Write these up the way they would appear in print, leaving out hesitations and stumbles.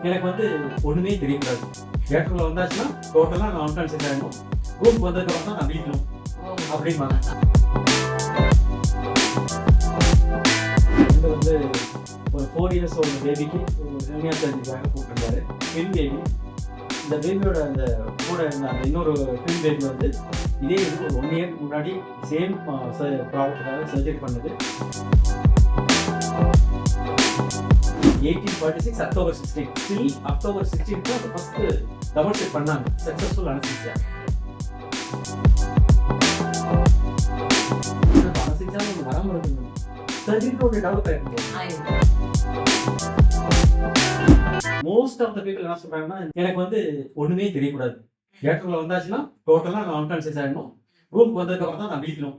எனக்கு வந்து ஒண்ணுமே தெரியக்கூடாது. தியேட்டர்ல வந்தாச்சுன்னா டோட்டலா நான் அன்கான்ஷியஸ் ஆயிடணும். ரூமுக்கு வந்ததுக்கப்புறம் தான் நான் விழிக்கணும் அப்படிம்பாங்க. இது வந்து ஒரு 4 இயர்ஸ் ஓல்டு பேபிக்கு ஹெர்னியா சர்ஜரிக்காக கூப்பிட்டுருந்தாரு. Twin baby. இந்த பேபியோட அந்த கூட இருந்த அந்த இன்னொரு ட்வின் பேபி வந்து இதே இது ஒரு 1 இயர் முன்னாடி சேம் ப்ராப்ளத்துக்காக சர்ஜரி பண்ணது. 1846 அக்டோபர் 16 ஸ்டில் அக்டோபர் 16 தான் ஃபர்ஸ்ட் டெமான்ஸ்ட்ரேட் பண்ணாங்க. Successful anaesthesia. அனஸ்தீசியா ஒன்று வராமல் இருக்குங்க. சர்ஜரியோட டெவலப் ஆயிருக்கும். மோஸ்ட் ஆஃப் த பீப்புள் என்ன சொல்றாங்கன்னா, எனக்கு வந்து ஒண்ணுமே தெரியக்கூடாது. தியேட்டர்ல வந்தாச்சுன்னா டோட்டலா நான் அன்கான்ஷியஸ் ஆயிடணும். ரூமுக்கு வந்ததுக்கு அப்புறம் தான் நான் விழிக்கணும்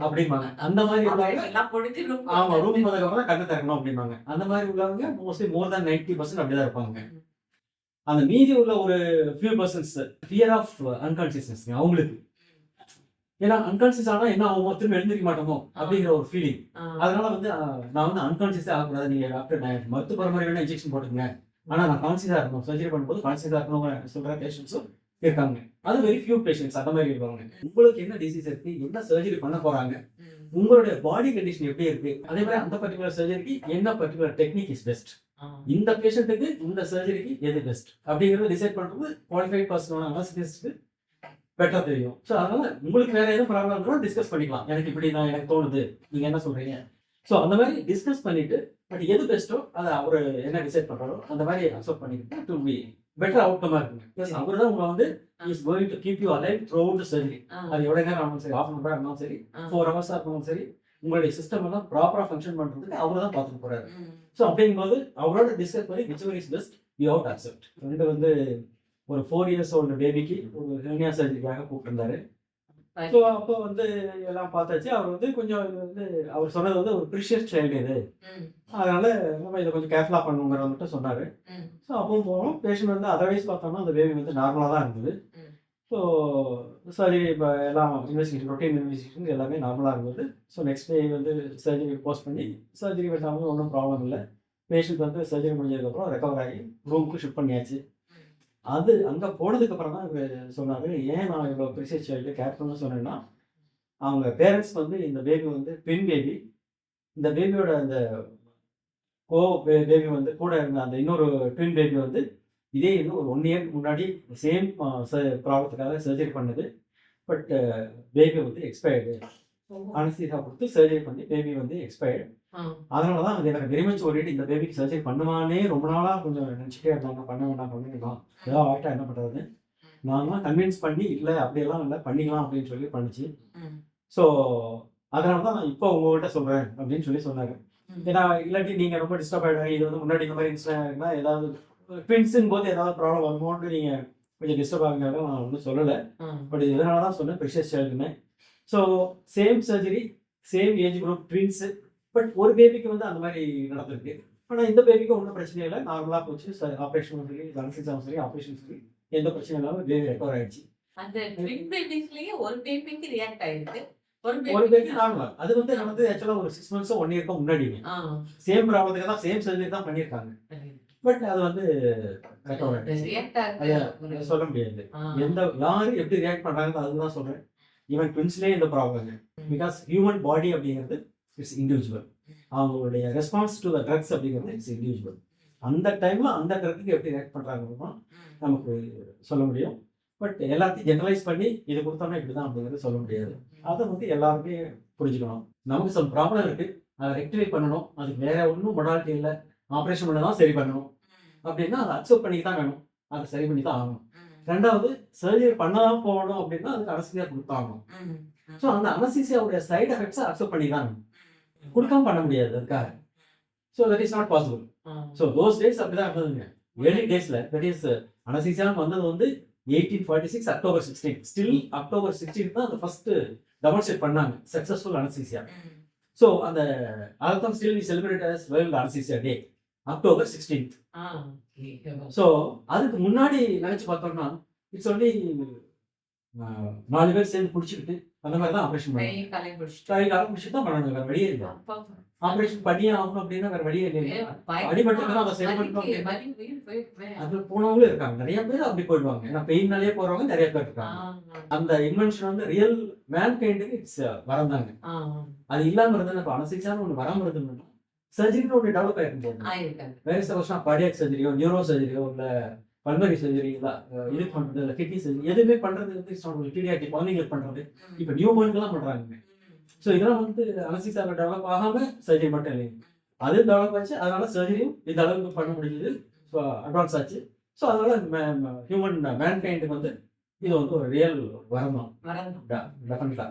அப்படிம்பாங்க. அந்த மாதிரி உள்ளவங்க ஆமா ரூமுக்கு வந்ததுக்கு அப்புறம் தான் கண்ணை திறக்கணும் அப்படிம்பாங்க. அந்த மாதிரி உள்ளவங்க மோஸ்ட்லி மோர் தேன் 90% அப்படிதான் இருப்பாங்க. அந்த மீதி உள்ள ஒரு few persons fear of unconsciousness அவங்களுக்கு. ஏன்னா அன்கான்ஷியஸ் ஆனா என்ன ஆகும், திரும்ப எழுந்திருக்க மாட்டோமோ அப்படிங்கிற ஒரு ஃபீலிங். அதனால வந்து நான் வந்து அன்கான்ஷியஸே ஆகக்கூடாது. நீங்க டாக்டர் மருத்துவ பரம்பரை வேணா இன்ஜெக்ஷன் போட்டுக்கங்க, ஆனா நான் கான்சியஸா இருக்கணும். சர்ஜரி பண்ணும்போது கான்சியஸா இருக்கணும் சொல்ற பேஷண்ட்ஸும் இருக்காங்க. அது வெரி ஃபியூ பேஷண்ட்ஸ் அந்த மாதிரி இருப்பாங்க. உங்களுக்கு என்ன டிசீஸ் இருக்கு, என்ன சர்ஜரி பண்ண போறாங்க, உங்களுடைய பாடி கண்டிஷன் எப்படி இருக்கு, அதே மாதிரி அந்த பர்டிகுலர் சர்ஜரிக்கு என்ன பர்டிகுலர் டெக்னிக் இஸ் பெஸ்ட், இந்த பேஷண்ட்டுக்கு இந்த சர்ஜரிக்கு எது பெஸ்ட் அப்படிங்கறத டிசைட் பண்றது குவாலிஃபைட் பர்சனான அனஸ்தீசிஸ்ட்க்கு பெட்டரா தெரியும். ஸோ அதனால உங்களுக்கு வேற எதுவும் ப்ராப்ளம் இருந்தாலும் டிஸ்கஸ் பண்ணிக்கலாம். எனக்கு இப்படி தான் எனக்கு தோணுது, நீங்க என்ன சொல்றீங்க. ஸோ அந்த மாதிரி டிஸ்கஸ் பண்ணிட்டு பட் எது பெஸ்ட்டோ அதை அவர் என்ன டிசைட் பண்றாரோ அந்த மாதிரி அக்செப்ட் பண்ணிக்கிட்டு டு பி பெட்டர் அவுட்கமா இருக்குங்க. பிளஸ் அவர் தான் உங்களை வந்து is going to keep you alive through out the surgery. அது எவ்வளவு நேரம் ஆனாலும் சரி, ஹாஃப் அன் ஹவர் ஆனாலும் சரி, 4 ஹவர்ஸா இருந்தாலும் சரி, உங்களுடைய சிஸ்டம் எல்லாம் ப்ராப்பரா ஃபங்க்ஷன் பண்றதுக்கு அவர் தான் பார்த்துட்டு போறாரு. ஸோ அப்படிங்கும்போது அவரோட டிஸ்கஸ் பண்ணி which ever is best you have to accept. ரெண்டு வந்து ஒரு 4 இயர்ஸ் ஓல்டு பேபிக்கு ஒரு ஹெர்னியா சர்ஜரிக்காக கூப்பிட்டுருந்தாரு. ஸோ அப்போ வந்து எல்லாம் பார்த்தாச்சு. அவர் வந்து கொஞ்சம் இது வந்து அவர் சொன்னது வந்து ஒரு ப்ரீஷியஸ் சைல்டு இது, அதனால நம்ம இதை கொஞ்சம் கேர்ஃபுல்லாக பண்ணுங்கிறத மட்டும் சொன்னார். ஸோ அப்பவும் போனோம். பேஷண்ட் வந்து அதர்வைஸ் பார்த்தோம்னா அந்த பேபி வந்து நார்மலாக தான் இருந்தது. ஸோ சரி இப்போ எல்லாம் இன்வெஸ்டிகேஷன் ரொட்டீன் இன்வெஸ்டிகேஷன் எல்லாமே நார்மலாக இருந்தது. ஸோ நெக்ஸ்ட் டே வந்து சர்ஜரி போஸ்ட் பண்ணி சர்ஜரி பண்ணாமல் ஒன்றும் ப்ராப்ளம் இல்லை. பேஷண்ட் வந்து சர்ஜரி முடிஞ்சதுக்கப்புறம் ரெக்கவர் ஆகி ரூமுக்கு ஷிஃப்ட் பண்ணியாச்சு. அது அங்கே போனதுக்கப்புறம் தான் இவர் சொன்னார், ஏன் நான் இவ்வளோ ப்ரீஷியஸ் சைல்டு கேர் பண்ண சொன்னேன்னா, அவங்க பேரண்ட்ஸ் வந்து இந்த பேபி வந்து ட்வின் பேபி. இந்த பேபியோட அந்த பேபி வந்து கூட இருந்த அந்த இன்னொரு ட்வின் பேபி வந்து இதே இது ஒரு 1 இயர் முன்னாடி சேம் ப்ராப்ளத்துக்காக சர்ஜரி பண்ணது. பட் பேபி வந்து எக்ஸ்பயர்டு. அனஸ்தீசியா கொடுத்து சர்ஜரி பண்ணி பேபி வந்து எக்ஸ்பயர்டு. அதனால தான் அது எனக்கு வெரி மச் ஓரிட்டு இந்த பேபிக்கு சர்ஜரி பண்ணுவானே ரொம்ப நாளாக கொஞ்சம் நினச்சிட்டே இருந்தாங்க. பண்ண வேண்டாம் பண்ணிக்கலாம், ஏதாவது ஆகிட்டா என்ன பண்ணுறது. நான்லாம் கன்வின்ஸ் பண்ணி இல்லை அப்படியெல்லாம் இல்லை பண்ணிக்கலாம் அப்படின்னு சொல்லி பண்ணிச்சு. ஸோ அதனால தான் நான் இப்போ உங்கள்கிட்ட சொல்கிறேன் அப்படின்னு சொல்லி சொன்னாங்க. ஏன்னா இல்லாட்டி நீங்கள் ரொம்ப டிஸ்டர்ப் ஆகிடுவாங்க. இது வந்து முன்னாடி இந்த மாதிரி இன்சிடென்ட்னா ஏதாவது ட்வின்ஸுன்னு போது ஏதாவது ப்ராப்ளம் வருமோன்னு நீங்கள் கொஞ்சம் டிஸ்டர்ப் ஆகுங்க. நான் ஒன்றும் சொல்லலை. பட் இதனால தான் சொன்னேன் ப்ரெஷஸ் சைல்டுன்னு. So same surgery, same age group twins. But ஒரு பேபிக்கு வந்து அந்த மாதிரி நடந்திருக்கு. ஆனால் இந்த பேபிக்கு ஒன்றும் பிரச்சனை இல்லை, நார்மலாக போச்சு. ஆப்ரேஷன் சரி, அனஸ்தீசியாவும் சரி, ஆப்ரேஷன் சரி, எந்த பிரச்சனை இல்லாமல் பேபி ரெக்கவர் ஆயிடுச்சு. அந்த ட்வின் பேபிஸ்லயே ஒரு பேபிக்கு ரியாக்ட் ஆயிருக்கு, ஒரு பேபி நார்மல். அது வந்து நமக்கு ஆக்சுவலாக ஒரு 6 மந்த்ஸோ 1 இயர்க்கோ முன்னாடிங்க சேம் ப்ராப்ளத்துக்கு தான் சேம் சர்ஜரி தான் பண்ணியிருக்காங்க. பட் அது வந்து ரெக்கவர் ஆயிடுச்சு. சொல்ல முடியாது எந்த யாரு எப்படி ரியாக்ட் பண்ணுறாங்கன்னு. அதுதான் சொல்கிறேன். ஈவன் ட்வின்ஸ்லேயே இந்த ப்ராப்ளம். பிகாஸ் ஹியூமன் பாடி அப்படிங்கிறது இட்ஸ் இண்டிவிஜுவல். அவங்களுடைய ரெஸ்பான்ஸ் டு த ட்ரக்ஸ் அப்படிங்கிறது இட்ஸ் இண்டிவிஜுவல். அந்த டைமில் அந்த ட்ரக்குக்கு எப்படி ரியாக்ட் பண்ணுறாங்கன்னு நமக்கு சொல்ல முடியும். பட் எல்லாத்தையும் ஜெனரலைஸ் பண்ணி இது கொடுத்தோம்னா இப்படி தான் அப்படிங்கிறது சொல்ல முடியாது. அதை வந்து எல்லாருமே புரிஞ்சுக்கணும். நமக்கு சில ப்ராப்ளம் இருக்குது, அதை ரெக்டிஃபை பண்ணணும். அதுக்கு வேற ஒன்றும் மொடாலிட்டி இல்லை, ஆப்ரேஷன் பண்ண தான் சரி பண்ணணும் அப்படின்னா அதை அக்செப்ட் பண்ணி தான் வேணும், அதை சரி பண்ணி தான் ஆகணும். ரெண்டாவது சர்ஜரி பண்ணதான் போகணும் அப்படின்னா அதுக்கு அனஸ்தீசியா கொடுத்தாகணும். ஸோ அந்த அனஸ்தீசியாவுடைய சைடு எஃபெக்ட்ஸை அக்செப்ட் பண்ணி தான் கொடுக்காம பண்ண முடியாது அதுக்காக. So that is not possible. So those days அப்படிதான் இருந்ததுங்க. ஏர்லி டேஸில் தட் இஸ் அனஸ்தீசியான்னு வந்தது வந்து 1846 அக்டோபர் 16. ஸ்டில் அக்டோபர் 16 தான் அந்த ஃபர்ஸ்ட் டெமான்ஸ்ட்ரேட் பண்ணாங்க சக்சஸ்ஃபுல் அனஸ்தீசியா. ஸோ அந்த அதுதான் still we celebrate as world anaesthesia day, October 16. So அதுக்கு முன்னாடி நினைச்சு பார்த்தோம்னா இட்ஸ் ஒன்லி 4 பேர் சேர்ந்து பிடிச்சிக்கிட்டு அந்த மாதிரி தான் ஆப்ரேஷன் கை பண்ணுவாங்க. காலை பிடிச்சிட்டு. கை காலம் பிடிச்சி தான் பண்ணணும், வேற வழியே இல்லை. அப்பா. ஆப்ரேஷன் பண்ணியே ஆகணும் அப்படின்னா வேற வழியே இல்லை. பயங்கரமா அடிபட்டுதான் அதை சரி பண்ணணும் வலிக்கு அப்படின்னா வலி உயிர் போயிருமே. அது போனவங்களும் இருக்காங்க, நிறைய பேர் அப்படி போயிடுவாங்க. ஏன்னா பெயின்னாலே போறவங்க நிறைய பேர் இருக்காங்க. அந்த இன்வென்ஷன் வந்து ரியல் மேன்கைண்டுக்கு இட்ஸ் வரந்தாங்க. அது இல்லாம இருந்தது இப்போ அனசிக்ஸான ஒன்று வராம இருந்ததுன்னா சர்ஜரின்னு ஒன்று டெவலப் ஆயிருக்கும் போது ஆயிருக்காங்க. வேற சில வருஷம் கார்டியாக் சர்ஜரியோ நியூரோ சர்ஜரியோ இல்லை பல்மரி சர்ஜரி இல்லை இது பண்ணுறது இல்லை கிட்னி சர்ஜரி எதுவுமே பண்ணுறது வந்து பீடியாட்டிக் குழந்தைங்களுக்கு பண்ணுறது இப்போ நியூ பார்னுக்கெல்லாம் பண்ணுறாங்க. ஸோ இதெல்லாம் வந்து அனசிக்ஸால டெவலப் ஆகாம சர்ஜரி மட்டும் இல்லைங்க, அது டெவலப் ஆச்சு. அதனால சர்ஜரியும் இந்த அளவுக்கு பண்ண முடியுது, ஸோ அட்வான்ஸ் ஆச்சு. ஸோ அதனால ஹியூமன் மேன்கைண்டுக்கு வந்து இது வந்து ஒரு ரியல் வரணும் வரணும். டெஃபினட்டாக.